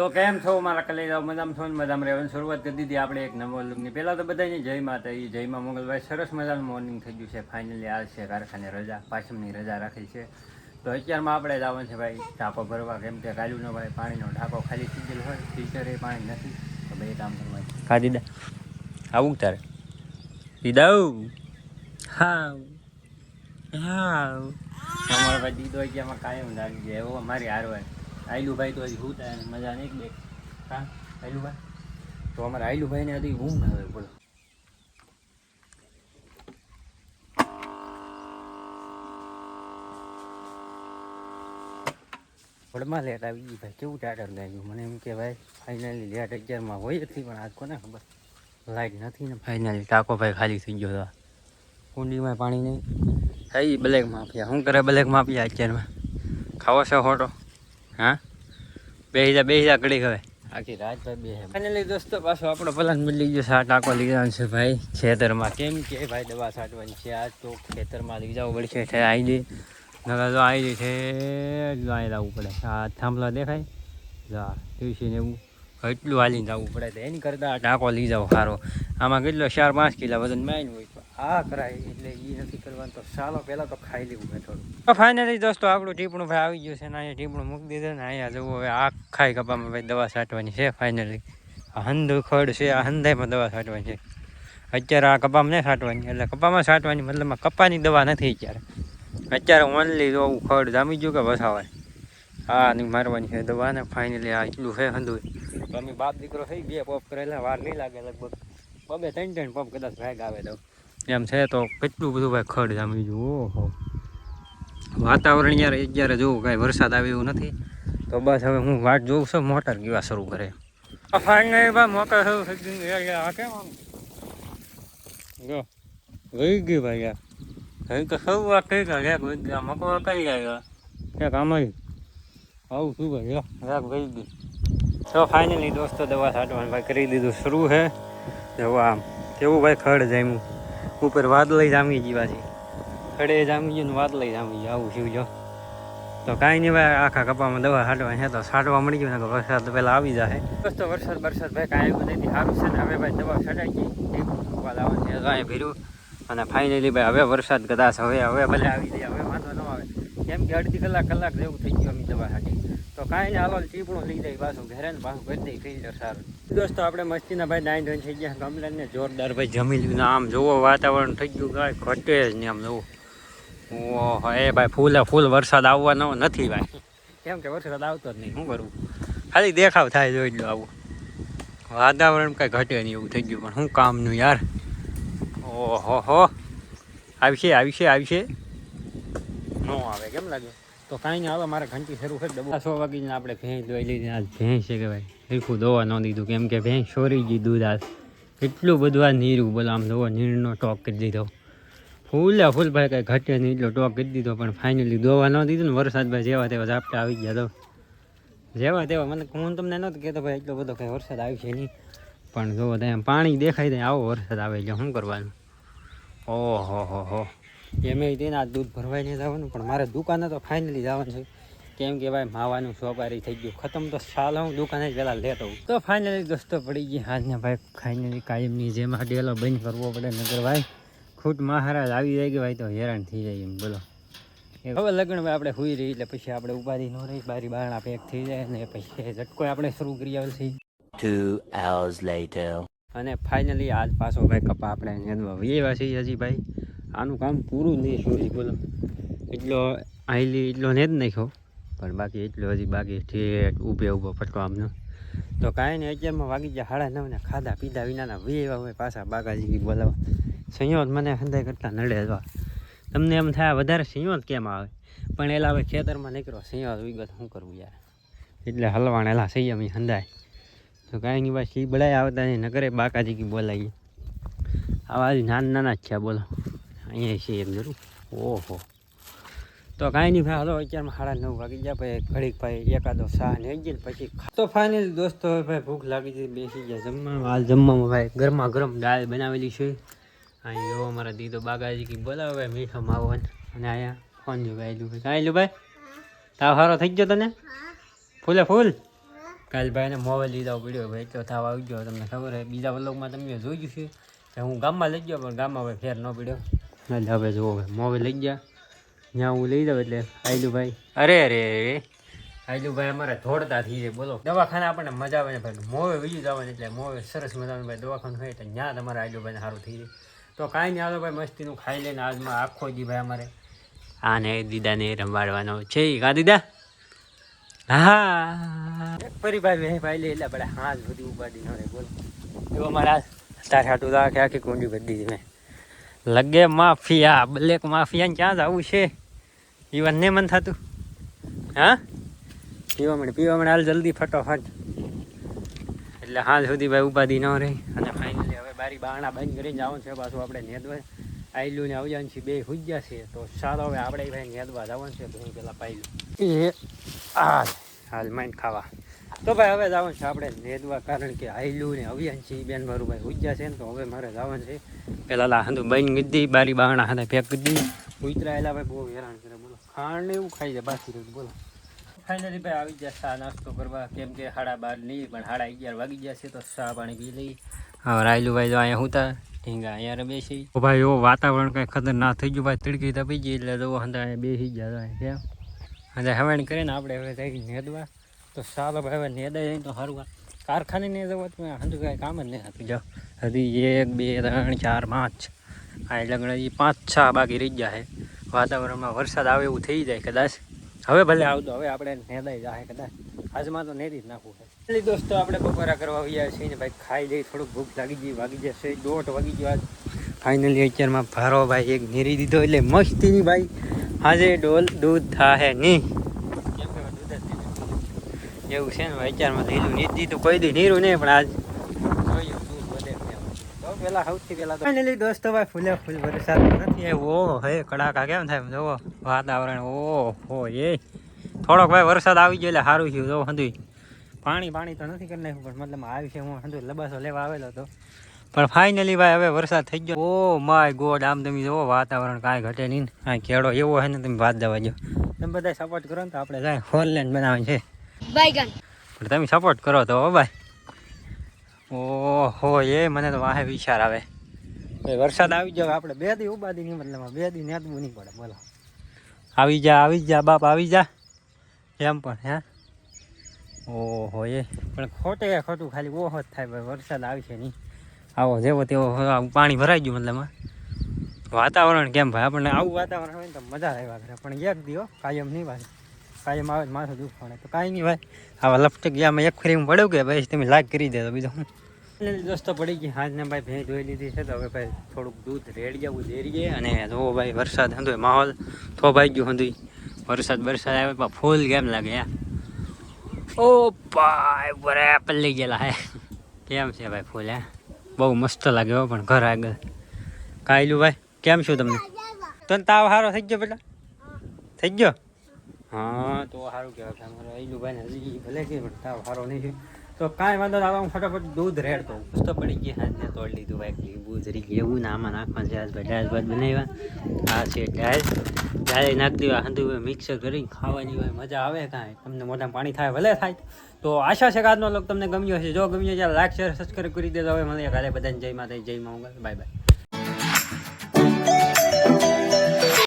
તો કેમ છો મારા કલે જાવ મજામાં છો ને મજામાં રહેવાની શરૂઆત કરી દીધી આપણે એક નવો લુકની. પહેલાં તો બધાને જય માતા જયમાં મંગળભાઈ સરસ મજાનું મોર્નિંગ થઈ ગયું છે. ફાઇનલી આ છે કારખાને રજા, પાછમની રજા રાખી છે. તો અત્યારમાં આપણે જવાનું છે ભાઈ ટાંકો ભરવા, કેમ કે કાલુનો ભાઈ પાણીનો ટાંકો ખાલી થઈ ગયેલો હોય, ફિલ્ટરે પાણી નથી. તો ભાઈ કામ કરવા ખા દીધા આવું તારે દીધા હા હા અમારા ભાઈ દીધો અત્યારમાં કાયમ લાગી જાય એવો અમારી હારવાય. આયલુભાઈ તો હજી હુતા મજા નહીં બે. હા આયલુભાઈ તો અમારા આયલુભાઈને હજી ઊંઘ આવે. બોલો વડમાં લેટ આવી ગઈ ભાઈ, કેવું ટાટર લાગ્યું મને. એમ કે ભાઈ ફાઇનલી લેટ 11માં હોય હતી, પણ આજ કોને ખબર લાઈટ નથી ને. ફાઇનલી ટાંકો ભાઈ ખાલી થઈ ગયો હતો. કુંડીમાં પાણી નહીં. થઈ બ્લેક માફિયા શું કરે? બ્લેક માફિયા 11માં ખાવો છો ખોટો? હા બે જા ઘડી હવે આખી રાત ભાઈ બે. ફાઇનલી દોસ્તો પાછો આપણો પ્લાન બદલી ગયો છે. આ ટાંકો લઈ જવાનું છે ભાઈ ખેતરમાં, કેમ કે ભાઈ દવા છાંટવાની છે. આજ તો ખેતરમાં લઈ જવું પડશે. છે આવી જઈ નગર તો આવી છે જો અહીં જવું પડે. આ થાંભલા દેખાય જા ટ્યુશન એવું એટલું હાલીને જવું પડે. તો એની કરતાં આ ટાંકો લઈ જાવ સારો. આમાં કેટલો 4-5 કિલો વજન માઇન હોય તો આ કરાય, એટલે એ નથી કરવાનું. તો ચાલો પહેલાં તો ખાઈ લેવું ભાઈ થોડું. તો ફાઇનલી દોસ્તો આપણું ટીપણું ભાઈ આવી ગયું છે ને. અહીંયા ટીપણું મૂકી દીધું ને અહીંયા જવું હવે આ ખાઈ કપામાં ભાઈ દવા છાંટવાની છે. ફાઇનલી આ હંધ ખડ છે, આ હંધાઈમાં દવા છાંટવાની છે. અત્યારે આ કપામાં નહીં છાંટવાની, એટલે કપામાં છાંટવાની મતલબમાં કપાની દવા નથી અત્યારે. અત્યારે ઓનલી જો ખડ જામી ગયું કે વસાવાય હા નહીં મારવાની છે દવા ને. ફાઇનલી આ એટલું છે હંધું. તો અમે બાપ દીકરો થઈ 2 પંપ કરેલા, વાર નહીં લાગે. લગભગ 2-3 પંપ કદાચ ભાગ આવે તો એમ છે. તો કેટલું બધું ભાઈ ખડ જામી ગયું. ઓહો વાતાવરણ યાર અત્યારે જોવું કાંઈ વરસાદ આવે એવું નથી. તો બસ હવે હું વાટ જોઉં છું મોટર કેવા શરૂ કરે. ફાઇનલી ભાઈ મોટર શરૂ થઈ ગઈ. આ કેમ આમ જો વહી ગઈ ભાઈ યાર. હવે તો શરૂઆત થઈ ગયા મકવા કરી જાય ક્યાંક આમાં આવું શું ભાઈ રાખ વહી ગઈ. તો ફાઇનલી દોસ્તો દવા છાંટવાનું ભાઈ કરી દીધું શરૂ છે. જવા આમ કેવું ભાઈ ખડ જામ્યું. ઉપર વાદળી જામી ગઈ પાછી, ખડે જામી ગયું ને વાદળી જામી ગયું. આવું શું જો. તો કાંઈ નહીં ભાઈ આખા કપામાં દવા છાંટવાની છે. તો છાંટવા મળી ગયું ને વરસાદ તો પહેલાં આવી જાય. દોસ્તો વરસાદ ભાઈ કાંઈ એવું નથી, સારું છે ને. હવે ભાઈ દવા છટાઈ ગઈ, ટીપવા લાવવાનું છે કાંઈ ભર્યું. અને ફાઇનલી ભાઈ હવે વરસાદ કદાચ હવે ભલે આવી જાય, હવે વાંધો ન આવે. કેમ કે અડધી કલાક જેવું થઈ ગયું અમે દવા છાંટી. તો કાંઈ નહીં હાલો ટીપણું લઈ જાય પાછું ઘરે ને પાછું કરી દઈ ફિલ્ટર સારું. દોસ્તો આપણે મસ્તીના ભાઈ 9 થઈ ગયા કમ્પ્લેનને જોરદાર ભાઈ જમી લીધું. આમ જોવો વાતાવરણ થઈ ગયું કાંઈ ઘટે જ નહીં. આમ જોવું ઓહો એ ભાઈ ફૂલ વરસાદ આવવાનો નથી ભાઈ, કેમ કે વરસાદ આવતો જ નહીં. શું કરવું, ખાલી દેખાવ થાય જોઈ લો. આવું વાતાવરણ કાંઈ ઘટે નહીં એવું થઈ ગયું. પણ શું કામનું યાર. ઓહો હો આવશે ન આવે કેમ લાગે. તો કાંઈ નહીં આવે મારે ઘંટી શરૂ કરી દઉં. 6 વાગીને આપણે ભેંસ દોઈ લીધી. આજ ભેંસ છે કે ભાઈ હરખું દોવા ન દીધું, કેમ કે ભેંસ છોરી ગઈ દૂધ. આજ એટલું બધું આ નીરું બોલો આમ દોવા નીરનો ટોક કરી દીધો. ફૂલ ભાઈ કાંઈ ઘટે નહીં એટલો ટોક કરી દીધો. પણ ફાઇનલી દોવા ન દીધું ને વરસાદ ભાઈ જેવા તેવા ઝાપટા આવી ગયા. તો જેવા તેવા મને હું તમને નહોતો કહેતો ભાઈ એટલો બધો કંઈ વરસાદ આવી છે નહીં. પણ જોવો ત્યાં પાણી દેખાય ત્યાં આવો વરસાદ આવે એટલે શું કરવાનું. ઓહો એમ તેને આ દૂધ ભરવાઈ નહીં જવાનું. પણ મારે દુકાને તો ફાઇનલી જવાનું છે, કેમ કે ભાઈ માવાનું સોપારી થઈ ગયું ખતમ. તો સાલ હું દુકાને જ પહેલાં લેતો હોઉં. તો ફાઇનલી દોસ્તો પડી ગઈ આજને ભાઈ. ફાઇનલી કાયમની જેમ આ ડેલો બંધ કરવો પડે, નગર ભાઈ ખૂટ મહારાજ આવી જાય કે ભાઈ તો હેરાન થઈ જાય એમ. બોલો હવે લગ્ન ભાઈ આપણે સુઈ રહી એટલે પછી આપણે ઉપાધિ ન રહી. બારી બારણા પેક થઈ જાય ને પછી ઝટકો આપણે શરૂ કરી આવે. 2 hours later અને ફાઇનલી આજ પાછો ભાઈ કપા આપણે નેદવા એવા છીએ હજી ભાઈ. આનું કામ પૂરું નહીં સોરી બોલો. એટલો નેદ નાખ્યો, પણ બાકી એટલો હજી બાકી ઠેઠ ઊભો પટકો આમનો. તો કાંઈ નહીં 11માં વાગી ગયા 9:30 ને. ખાધા પીધા વિનાના વેવા હોય પાછા બાગાજી બોલાવા. સંયોજ મને હંધાઈ કરતાં નડે જવા. તમને એમ થાય વધારે સંયોજ કેમ આવે, પણ એલા હવે ખેતરમાં નીકળો સંયોજ વિગત શું કરવું યાર. એટલે હલવાણ એલા સંયમ હંધાય. તો કાંઈ નહીં ભાઈ બળાઈ આવતા નહીં નગરે બાકાજી કી બોલાવીએ. આવા નાના જ છે બોલો. અહીંયા છે એમ જરૂર. ઓહો તો કાંઈ નહીં ભાઈ હલો 11માં 9:30 વાગી ગયા. ભાઈ ઘડીક ભાઈ એકાદો શાહ ને આવી ગઈ પછી. તો ફાઇનલી દોસ્તો ભાઈ ભૂખ લાગી હતી, બેસી ગયા જમવા. હાલ જમવામાં ભાઈ ગરમા ગરમ દાળ બનાવેલી છે. અહીં જો અમારા દીદો બાગાજી કી બોલાવે ભાઈ મીઠો માવો. અને અહીંયા ફોન જો ભાઈ કાંઈ લું ભાઈ તાવ સારો થઈ ગયો તને ફૂલે ફૂલ. કાલ ભાઈને મોબાઈલ લીધો પડ્યો ભાઈ તો થવા આવી ગયો તમને ખબર છે બીજા વ્લોગમાં તમે જોયું છે કે હું ગામમાં લઈ ગયો પણ ગામમાં હવે ફેર ન પડ્યો એટલે હવે જુઓ મોબાઈલ લઈ ગયા ત્યાં હું લઈ જાઉં એટલે આયલુભાઈ અરે આયલુભાઈ અમારે ધોડતા થઈ જાય બોલો દવાખાને આપણને મજા આવે ને ભાઈ મોવે બીજું જવાનું એટલે મોવે સરસ મજાનું ભાઈ દવાખાનું હોય તો ત્યાં તમારે આયલુભાઈને સારું થઈ જાય તો કાંઈ નહીં હાલો ભાઈ મસ્તીનું ખાઈ લઈને આજમાં આખો દી ભાઈ અમારે આને દીદાને રંબાડવાનો છે કા દીદા હા ફરી ભાઈ ભાઈ લે એટલે આપણે હાથ બધી ઉપાડી ન રે બોલો એવો અમારા તારે હાટું આખે આખી કુંડી ભરી દીધી મેં લગે માફિયા બ્લેક માફિયાને ક્યાં જવું છે પીવા ને મન થતું હા પીવા મળે હાલ જલ્દી ફટોફટ એટલે હાલ સુધી ભાઈ ઉપાધિ ન રહે અને ફાઇનલી હવે બારી બારણા બંધ કરીને જવાનું છે પાછું આપણે નેદવા આયલું ને આવવાનું છે બે હુજ્યા છે તો ચાલો હવે આપણે ભાઈ નેદવા જવાનું છે ભાઈ પેલા પાયલું એ હાલ માઇન્ડ ખાવા તો ભાઈ હવે જવાનું છે આપણે નેદવા કારણ કે આયલું ને અવિયાન છે બેન મારું ભાઈ હુજ્યા છે ને તો હવે મારે જવાનું છે પેલા હાંધું બંધ કીધી બારી બારણા હાથે ફેંક કીધી ઉતરાયેલા ભાઈ બહુ હેરાન કરે બોલો ખાંડ ને એવું ખાઈ જાય બાકી રહ્યું બોલો ફાઇનલી ભાઈ આવી ગયા ચા નાસ્તો કરવા કેમ કે 12:30 નહીં પણ 11:30 વાગી ગયા છે તો ચા પાણી પી લઈ હવે રાયલું ભાઈ જો અહીંયા હુતા ઢીંગા અહીંયા બેસી ભાઈ એવો વાતાવરણ કઈ ખતરનાક થઈ ગયું ભાઈ તડકી તપી ગઈ એટલે જો હંધા બેસી ગયા કેમ અને હવાણ કરીને આપણે હવે જઈ નેદવા તો ચાલો ભાઈ હવે નેદાઈ જાય તો સારું કારખાને ને જવા તો હંધું કાંઈ કામ જ નહીં હતું જાઓ હજી 1 2 3 4 5 આ લગણ 5 6 બાકી રહી ગયા છે વાતાવરણમાં વરસાદ આવે એવું થઈ જાય કદાચ હવે ભલે આવતો હવે આપણે નેદાઈ જાય કદાચ આજમાં તો નેદી જ નાખવું છે એટલે દોસ્તો આપણે બપોરા કરવા આવ્યા છીએ ને ભાઈ ખાઈ લઈ થોડુંક ભૂખ લાગી જશે 1:30 વાગી ગયો આજ ફાઇનલી અત્યારમાં ભારો ભાઈ એક નેરી દીધો એટલે મસ્તીની ભાઈ આજે દૂધ થાય નહીં કેમ કે દૂધ જ એવું છે ને ભાઈ અત્યારમાં લીધું નહીં દીધું કોઈ દી નીરું નહીં પણ આજ જોયું દૂધ વધે તો પેલા સૌથી પહેલાં તો ફાઇનલી દોસ્તો ભાઈ ફૂલે ફૂલ વરસાદ નથી આવ્યો હે કડાકા કેમ થાય જોવો વાતાવરણ ઓહો એ થોડોક ભાઈ વરસાદ આવી ગયો એટલે સારું થયું જો હંધું પાણી તો નથી કરી નાખ્યું પણ મતલબ આવી છે હું હંધું લબાસો લેવા આવેલો હતો પણ ફાઇનલી ભાઈ હવે વરસાદ થઈ ગયો ઓ માય ગોડ આમ તમે જોવો વાતાવરણ કાંઈ ઘટે નહીં આ કેળો એવો છે ને તમે વાત જવા જો તમે બધા સપોર્ટ કરો ને તો આપણે જાય હોલલેન્ડ બનાવે છે પણ તમે સપોર્ટ કરો તો ભાઈ ઓહો એ મને તો વાહે વિચાર આવે વરસાદ આવી જાવ આપણે 2 દી ઉબાદી નહીં મતલબ 2 દી નેદવું નહીં પડે બોલો આવી જા બાપ આવી જા એમ પણ હે ઓહો એ પણ ખોટું ખાલી ઓહો જ થાય ભાઈ વરસાદ આવશે નહીં આવો જેવો તેવો પાણી ભરાઈ ગયું મતલબ વાતાવરણ કેમ ભાઈ આપણને આવું વાતાવરણ હોય ને તો મજા આવ્યા કરે પણ એક દીવો કાયમ નહીં ભાઈ કાયમ આવે માથું દુખ પડે તો કાંઈ નહીં ભાઈ આવા લપટક ગયા એક ફરી પડ્યું કે ભાઈ તમે લાગ કરી દે તો બીજું હું દોસ્તો પડી ગઈ હાજને ભાઈ ભેં ધોઈ લીધી છે તો હવે ભાઈ થોડુંક દૂધ રેડી જવું દેરીએ અને જો ભાઈ વરસાદ હતો માહોલ થોભાઈ ગયું હતું વરસાદ આવે પણ ફૂલ કેમ લાગે યાર ઓ ભાઈ બરાબર લઈ ગયેલા હે કેમ છે ભાઈ ફૂલ હે બહુ મસ્ત લાગ્યો પણ ઘર આગળ કાયલું ભાઈ કેમ છું તમને તને તાવ સારો થઈ ગયો બેટા થઈ ગયો હા તો સારું કહેવાય અમારે આયલું ભાઈને હજી ભલે કે પણ તાવ સારો નહીં છે તો કાંઈ વાંધો ના હું ફટાફટ દૂધ રેડતો મસ્ત પડી ગઈ હાજને તોડી લીધું ભાઈ લીંબુ જરી એવું ને આમાં નાખવાનું છે આજ ભાઈ ડાળ ભાત બનાવ્યા આ છે ડાળ નાખી દેવા હાંધું મિક્સર કરીને ખાવાની હોય મજા આવે કાંઈ તમને મોઢામાં પાણી થાય ભલે થાય તો આશા છે કે આજનો લોક તમને ગમ્યો હશે જો ગમ્યો છે લાઈક શેર સબસ્ક્રાઈબ કરી દેજો હવે મળીએ કાલે બધાને જય માતા જય મંગળ બાય બાય